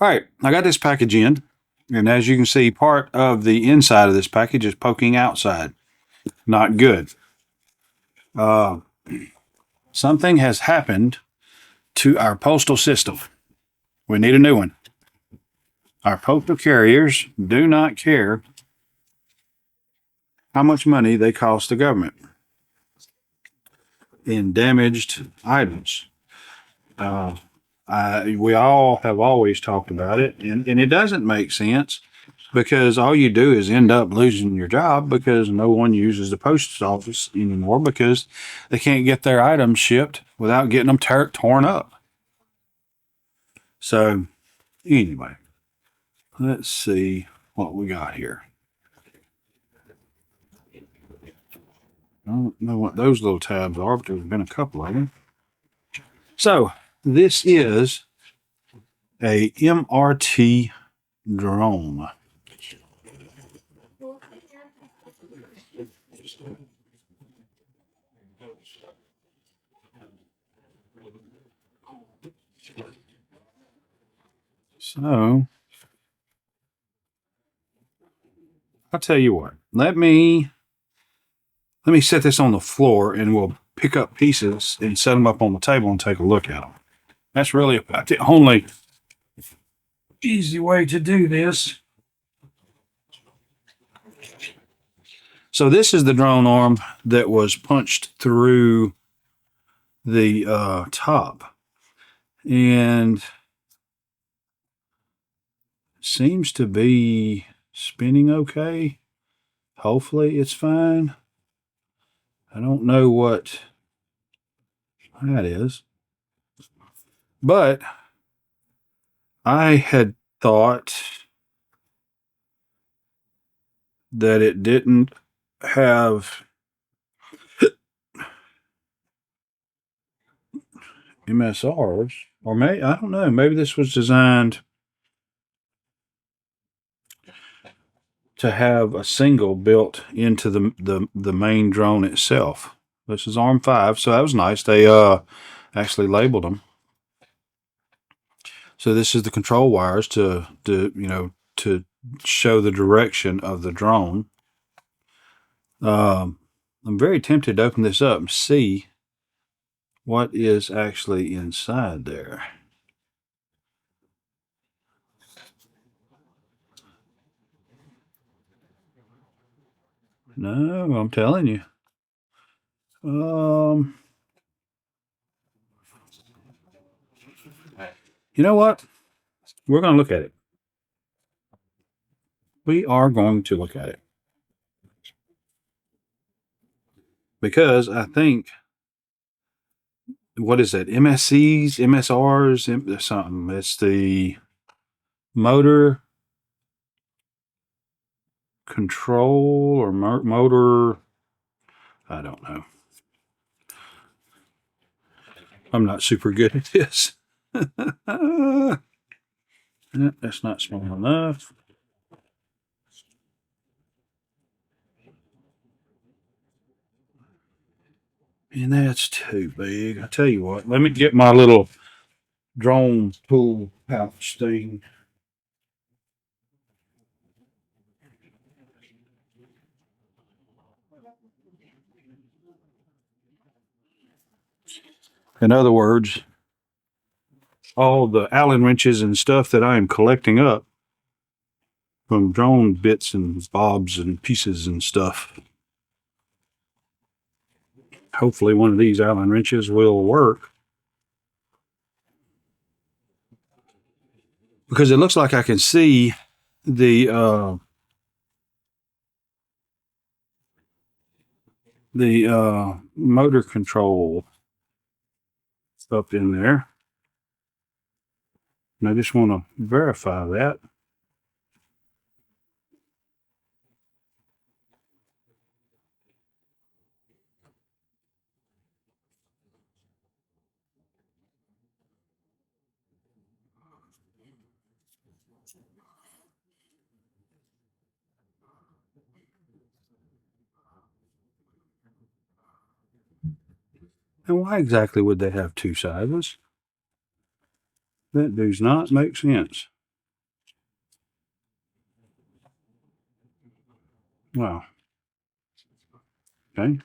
All right, I got this package in, and as you can see, part of the inside of this package is poking outside. Not good. Something has happened to our postal system. We need a new one. Our postal carriers do not care how much money they cost the government in damaged items. We all have always talked about it, and it doesn't make sense because all you do is end up losing your job because no one uses the post office anymore because they can't get their items shipped without getting them torn up. So, anyway, let's see what we got here. I don't know what those little tabs are, but there's been a couple of them. So, this is a MRT drone. So, I'll tell you what. Let me set this on the floor and we'll pick up pieces and set them up on the table and take a look at them. That's really about the only easy way to do this. So this is the drone arm that was punched through the top and seems to be spinning okay. Hopefully it's fine. I don't know what that is, but I had thought that it didn't have MSRs, or maybe, I don't know, maybe this was designed to have a single built into the main drone itself. This is ARM 5, so that was nice. They actually labeled them. So this is the control wires to show the direction of the drone. I'm very tempted to open this up and see what is actually inside there. No, I'm telling you. You know what? We're going to look at it. We are going to look at it. Because I think, what is that? MSCs, MSRs, something. It's the motor control or motor. I don't know. I'm not super good at this. That's not small enough. And that's too big. I tell you what, let me get my little drone tool pouch thing. In other words, all the Allen wrenches and stuff that I am collecting up from drone bits and bobs and pieces and stuff. Hopefully one of these Allen wrenches will work. Because it looks like I can see the motor control up in there. And I just want to verify that. And why exactly would they have two sizes? That does not make sense. Wow. Okay.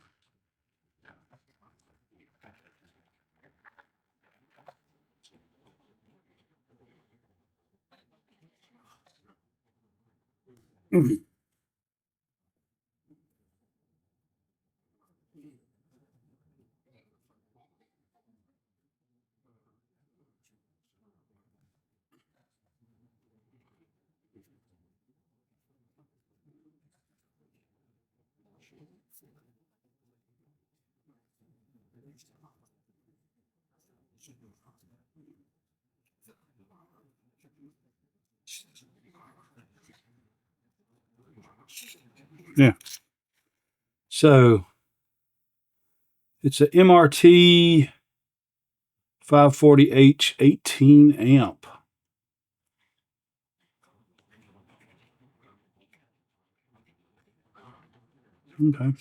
Yeah. So it's a MRT 540H 18 amp. Okay.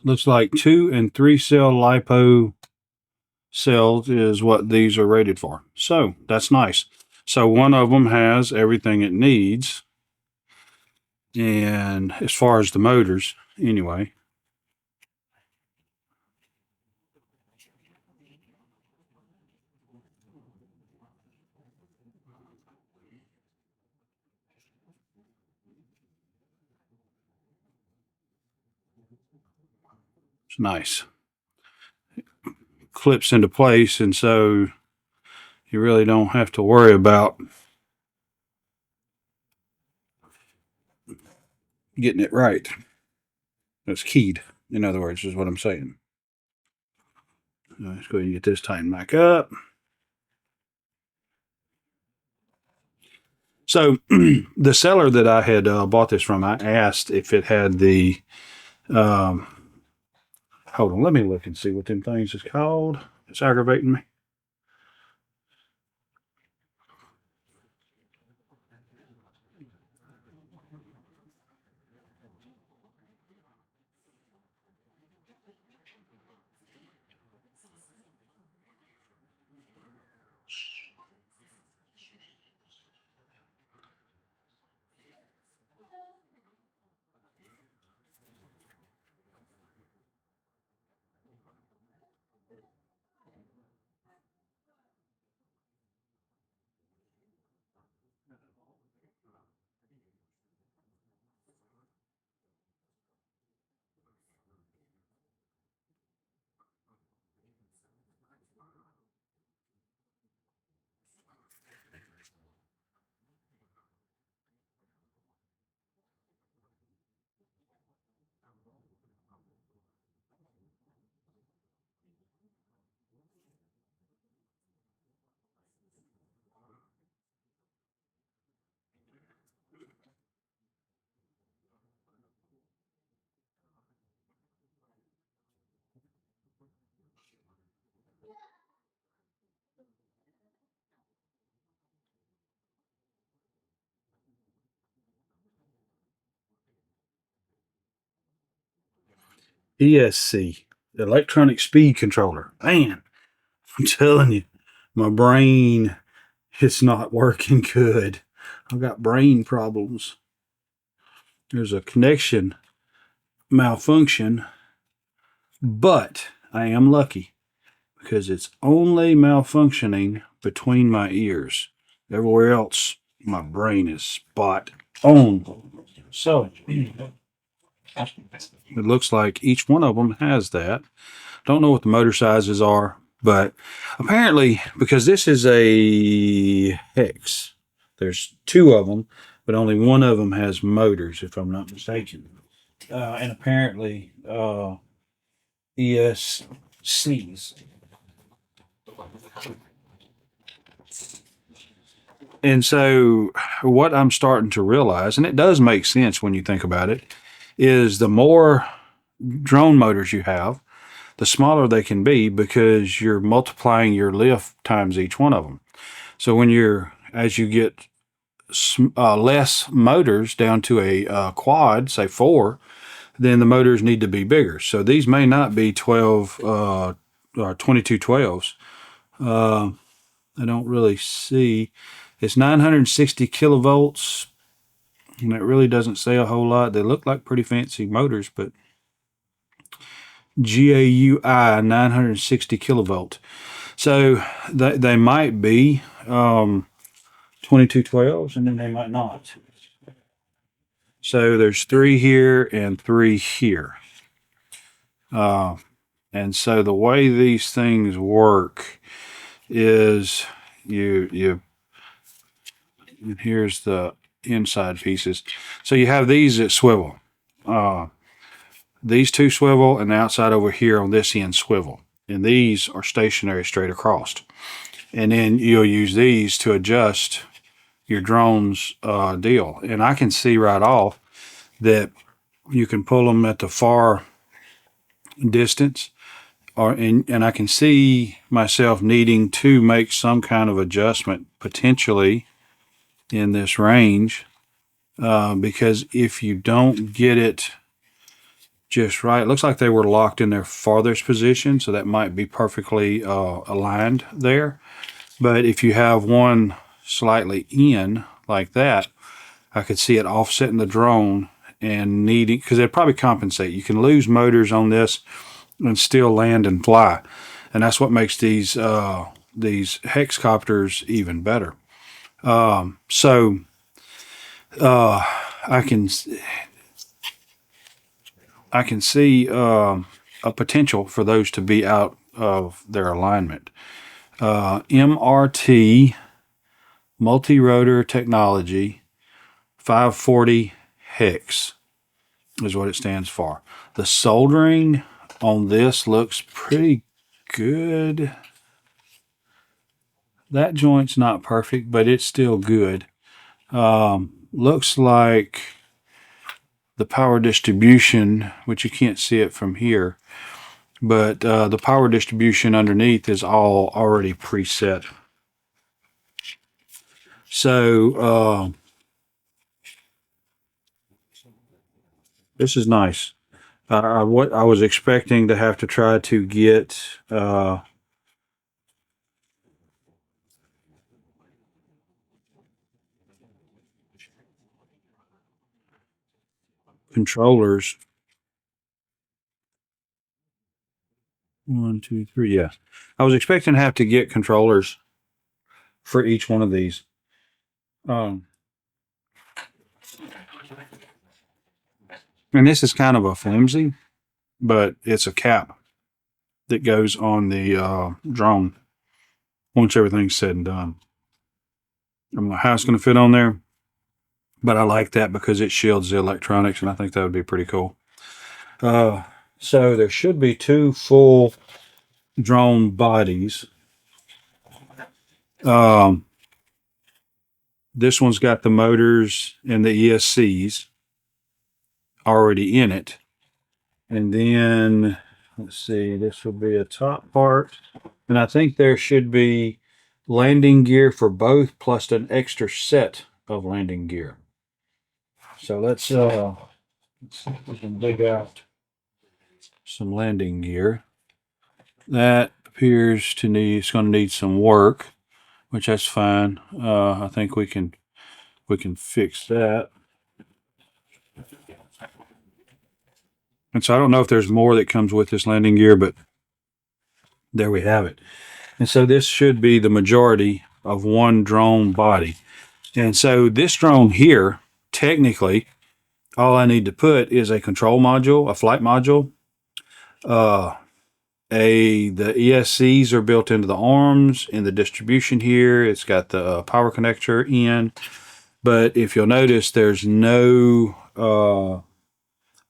Looks like 2 and 3 cell lipo cells is what these are rated for. So that's nice. So one of them has everything it needs. And as far as the motors, anyway. It's nice. Clips into place, and so you really don't have to worry about getting it right. It's keyed, in other words, is what I'm saying. Let's go ahead and get this tightened back up. So the seller that I had bought this from, I asked if it had the, hold on, let me look and see what them things is called. It's aggravating me. ESC, electronic speed controller. Man, I'm telling you, my brain is not working good. I've got brain problems. There's a connection malfunction, but I am lucky because it's only malfunctioning between my ears. Everywhere else, my brain is spot on. So it looks like each one of them has that. Don't know what the motor sizes are, but apparently, because this is a hex, there's 2 of them, but only one of them has motors, if I'm not mistaken. And apparently, ESCs. And so, what I'm starting to realize, and it does make sense when you think about it, is the more drone motors you have, the smaller they can be because you're multiplying your lift times each one of them. So as you get less motors down to a quad, say 4, then the motors need to be bigger. So these may not be 12 or 2212s. I don't really see. It's 960 kilovolts, and it really doesn't say a whole lot. They look like pretty fancy motors, but GAUI 960 kilovolt. So they might be 2212s, and then they might not. So there's 3 here and 3 here. And so the way these things work is and here's the inside pieces. So you have these that swivel. These 2 swivel, and the outside over here on this end swivel. And these are stationary straight across. And then you'll use these to adjust your drone's deal. And I can see right off that you can pull them at the far distance, and I can see myself needing to make some kind of adjustment potentially in this range, because if you don't get it just right, it looks like they were locked in their farthest position, so that might be perfectly aligned there. But if you have one slightly in like that, I could see it offsetting the drone and needing, because it'd probably compensate. You can lose motors on this and still land and fly, and that's what makes these hexcopters even better. So I can see a potential for those to be out of their alignment. MRT, multi-rotor technology, 540 hex is what it stands for. The soldering on this looks pretty good. That joint's not perfect, but it's still good. Looks like the power distribution, which you can't see it from here, but the power distribution underneath is all already preset. So this is nice. What I was expecting to have to try to get controllers. 1, 2, 3. Yeah, I was expecting to have to get controllers for each one of these. And this is kind of a flimsy, but it's a cap that goes on the drone once everything's said and done. I don't know how it's going to fit on there, but I like that because it shields the electronics, and I think that would be pretty cool. So there should be 2 full drone bodies. This one's got the motors and the ESCs already in it. And then, let's see, this will be a top part. And I think there should be landing gear for both, plus an extra set of landing gear. So let's see if we can dig out some landing gear. That appears to need, it's going to need some work, which that's fine. I think we can fix that. And so I don't know if there's more that comes with this landing gear, but there we have it. And so this should be the majority of one drone body. And so this drone here, technically, all I need to put is a control module, a flight module. The ESCs are built into the arms in the distribution here. It's got the power connector in. But if you'll notice, there's no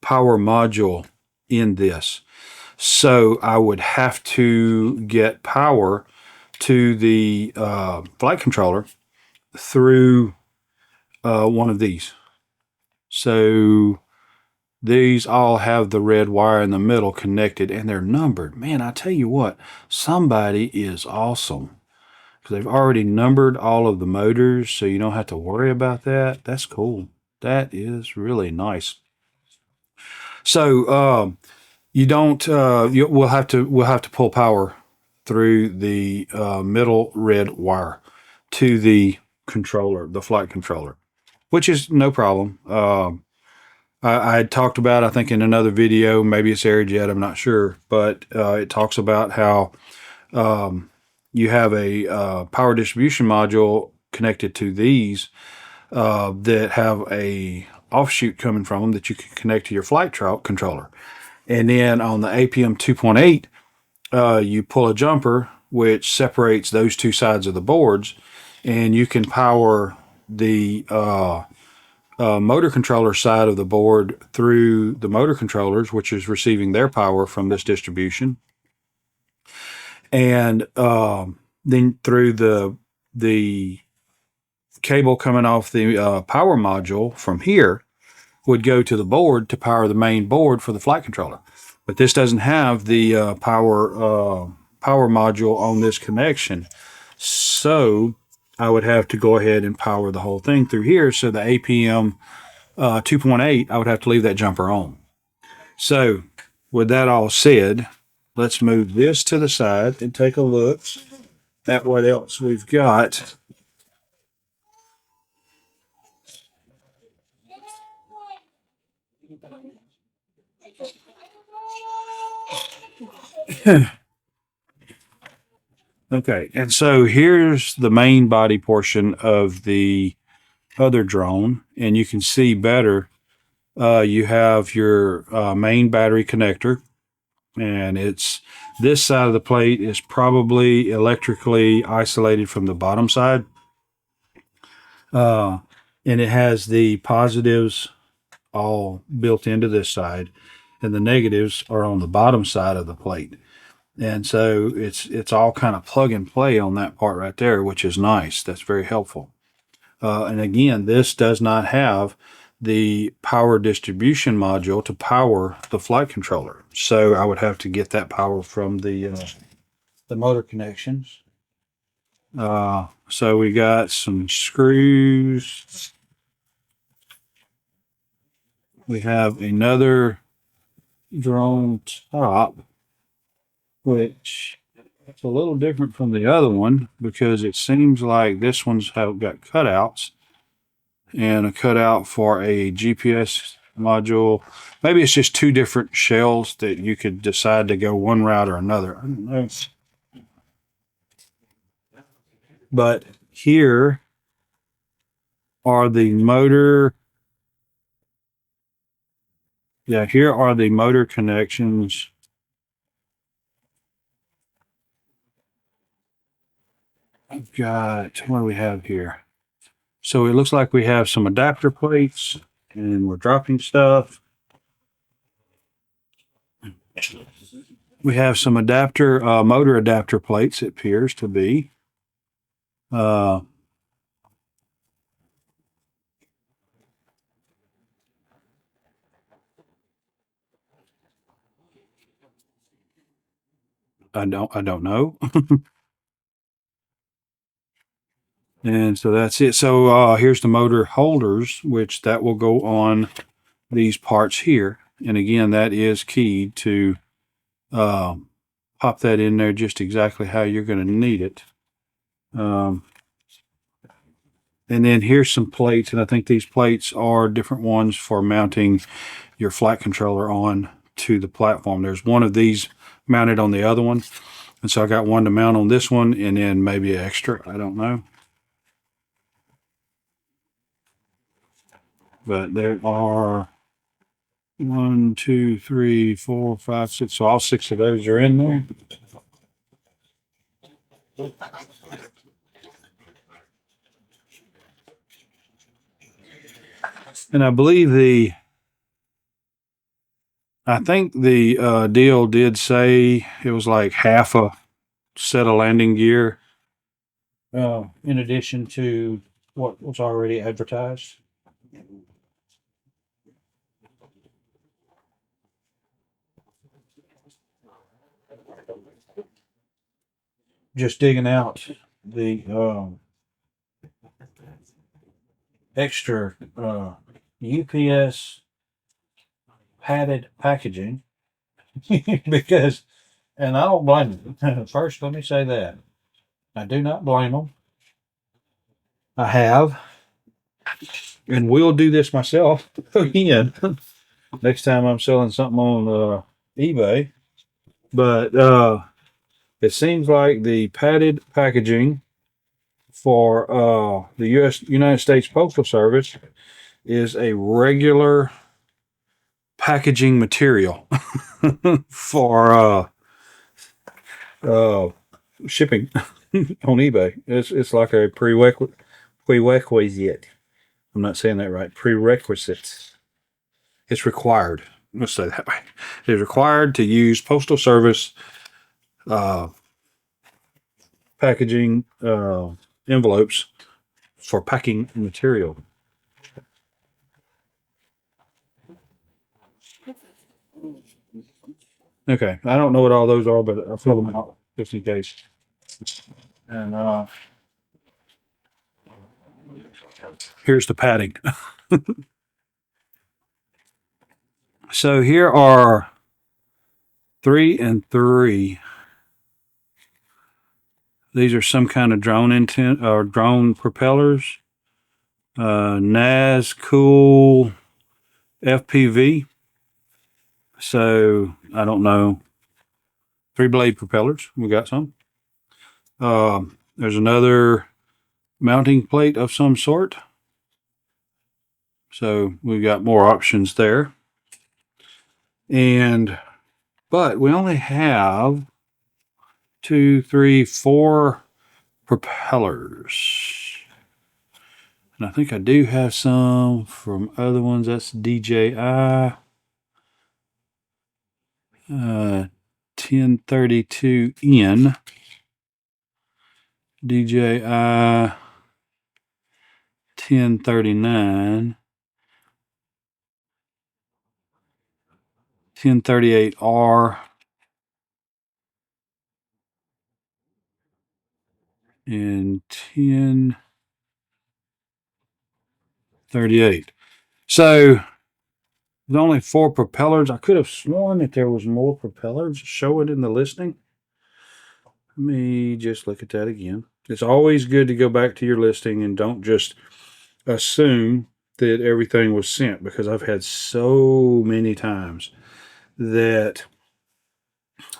power module in this. So I would have to get power to the flight controller through one of these. So these all have the red wire in the middle connected, and they're numbered. Man, I tell you what, somebody is awesome, because they've already numbered all of the motors, so you don't have to worry about that. That's cool. That is really nice. So you don't. We'll have to pull power through the middle red wire to the controller, the flight controller, which is no problem. I had talked about, I think in another video, maybe it's aired yet, I'm not sure, but it talks about how you have a power distribution module connected to these that have a offshoot coming from them that you can connect to your flight controller. And then on the APM 2.8, you pull a jumper which separates those two sides of the boards, and you can power the motor controller side of the board through the motor controllers, which is receiving their power from this distribution, and then through the cable coming off the power module from here would go to the board to power the main board for the flight controller. But this doesn't have the power module on this connection, so I would have to go ahead and power the whole thing through here. So the APM 2.8, I would have to leave that jumper on. So with that all said, let's move this to the side and take a look at what else we've got. Okay, and so here's the main body portion of the other drone, and you can see better. You have your main battery connector, and it's this side of the plate is probably electrically isolated from the bottom side, and it has the positives all built into this side, and the negatives are on the bottom side of the plate. And so it's all kind of plug and play on that part right there, which is nice. That's very helpful. And again, this does not have the power distribution module to power the flight controller. So I would have to get that power from the motor connections. So we got some screws. We have another drone top, which it's a little different from the other one because it seems like this one's got cutouts and a cutout for a GPS module. Maybe it's just two different shells that you could decide to go one route or another. I don't know. But here are the motor. Yeah, here are the motor connections. I've got, what do we have here? So it looks like we have some adapter plates and we're dropping stuff. We have some motor adapter plates, it appears to be. I don't know. And so that's it. So here's the motor holders, which that will go on these parts here. And again, that is keyed to pop that in there just exactly how you're going to need it. And then here's some plates, and I think these plates are different ones for mounting your flight controller on to the platform. There's one of these mounted on the other one, and so I got one to mount on this one, and then maybe an extra. I don't know. But there are 1, 2, 3, 4, 5, 6. So all 6 of those are in there. And I believe I think the deal did say it was like half a set of landing gear in addition to what was already advertised. Just digging out the extra UPS padded packaging because, and I don't blame them. First, let me say that I do not blame them. I have, and will do this myself again next time I'm selling something on eBay. But it seems like the padded packaging for the United States Postal Service is a regular packaging material for uh, shipping on eBay. It's like a prerequisite. I'm not saying that right. Prerequisites. It's required. Let's say that way. It is required to use Postal Service uh, packaging envelopes for packing material. Okay, I don't know what all those are, but I'll fill them out just in case. And here's the padding. So here are 3 and 3. These are some kind of drone intent or drone propellers. NAS Cool FPV. So I don't know. 3-blade propellers. We got some. There's another mounting plate of some sort. So we've got more options there. But we only have 2, 3, 4 propellers. And I think I do have some from other ones. That's DJI 1032N. DJI 1039. 1038R. And 1038. So there's only 4 propellers. I could have sworn that there was more propellers. Show it in the listing. Let me just look at that again. It's always good to go back to your listing and don't just assume that everything was sent, because I've had so many times that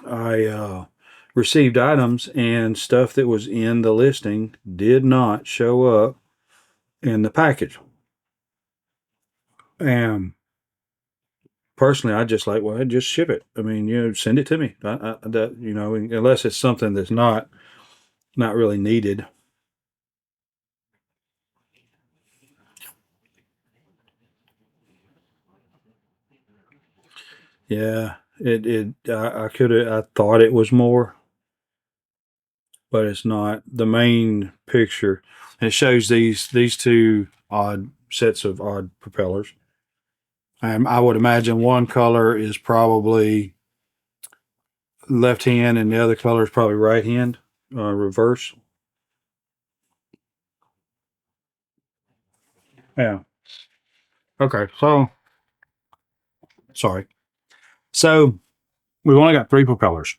I received items and stuff that was in the listing did not show up in the package. And personally, I just like, well, just ship it. I mean, send it to me. Unless it's something that's not really needed. Yeah, I thought it was more, but it's not. The main picture, it shows these 2 odd sets of odd propellers. I would imagine one color is probably left hand and the other color is probably right hand, reverse. Yeah. Okay. So, sorry. So we've only got 3 propellers,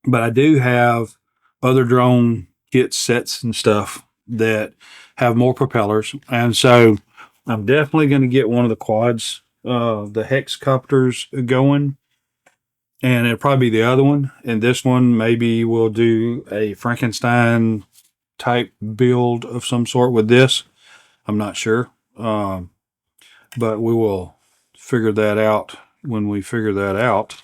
but I do have other drone kit sets and stuff that have more propellers. And so I'm definitely going to get one of the quads, the Hexacopters going, and it'll probably be the other one. And this one, maybe we'll do a Frankenstein type build of some sort with this. I'm not sure. But we will figure that out when we figure that out.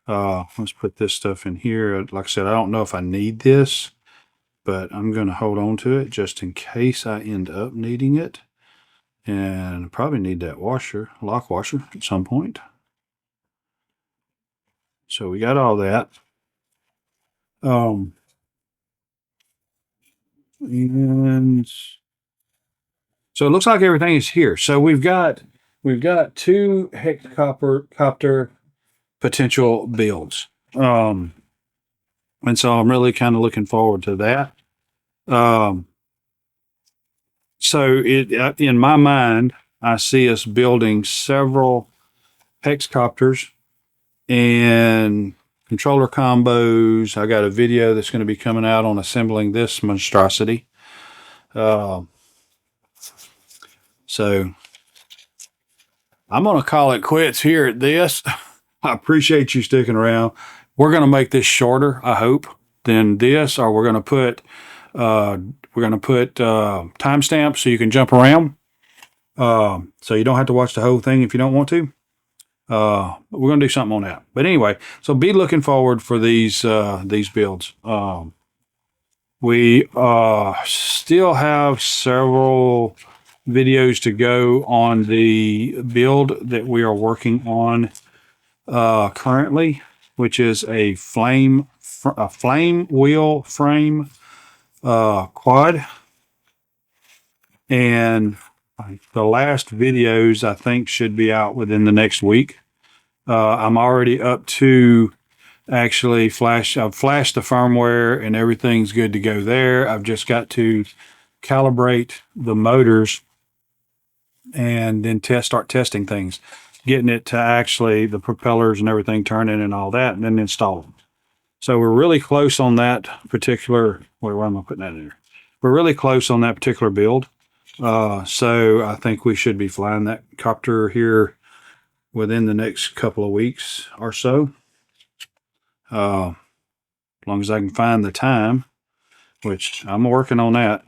Let's put this stuff in here. Like I said, I don't know if I need this, but I'm going to hold on to it just in case I end up needing it. And probably need that lock washer at some point. So we got all that. And so it looks like everything is here. So we've got 2 Hexacopter potential builds. And so I'm really kind of looking forward to that. So in my mind, I see us building several Hexacopters and controller combos. I got a video that's going to be coming out on assembling this monstrosity. So I'm going to call it quits here at this. I appreciate you sticking around. We're going to make this shorter, I hope, than this, or we're going to put timestamps so you can jump around. So you don't have to watch the whole thing if you don't want to. We're going to do something on that. But anyway, so be looking forward for these builds. We still have several videos to go on the build that we are working on currently, which is a flame wheel frame quad. And the last videos, I think, should be out within the next week. I'm already up to actually I've flashed the firmware and everything's good to go there. I've just got to calibrate the motors and then start testing things, getting it to actually the propellers and everything turning and all that, and then install them. So we're really close on that particular, where am I putting that in there? We're really close on that particular build. So I think we should be flying that copter here within the next couple of weeks or so. As long as I can find the time, which I'm working on that.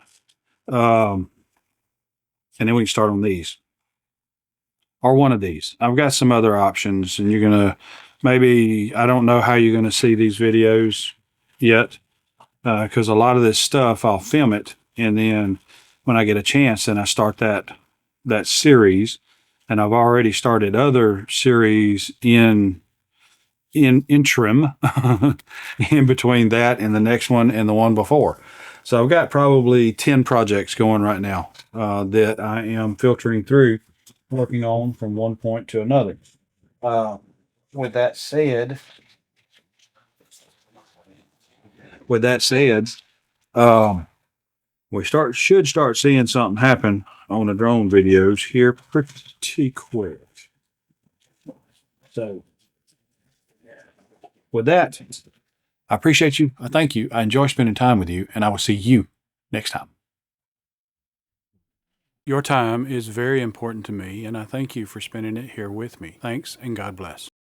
And then we can start on these. Or one of these. I've got some other options, and you're going to, maybe, I don't know how you're going to see these videos yet, because a lot of this stuff, I'll film it, and then when I get a chance, then I start that series, and I've already started other series in interim in between that and the next one and the one before. So I've got probably 10 projects going right now that I am filtering through, working on from one point to another. With that said, we should start seeing something happen on the drone videos here pretty quick. So with that, I appreciate you. I thank you. I enjoy spending time with you, and I will see you next time. Your time is very important to me, and I thank you for spending it here with me. Thanks, and God bless.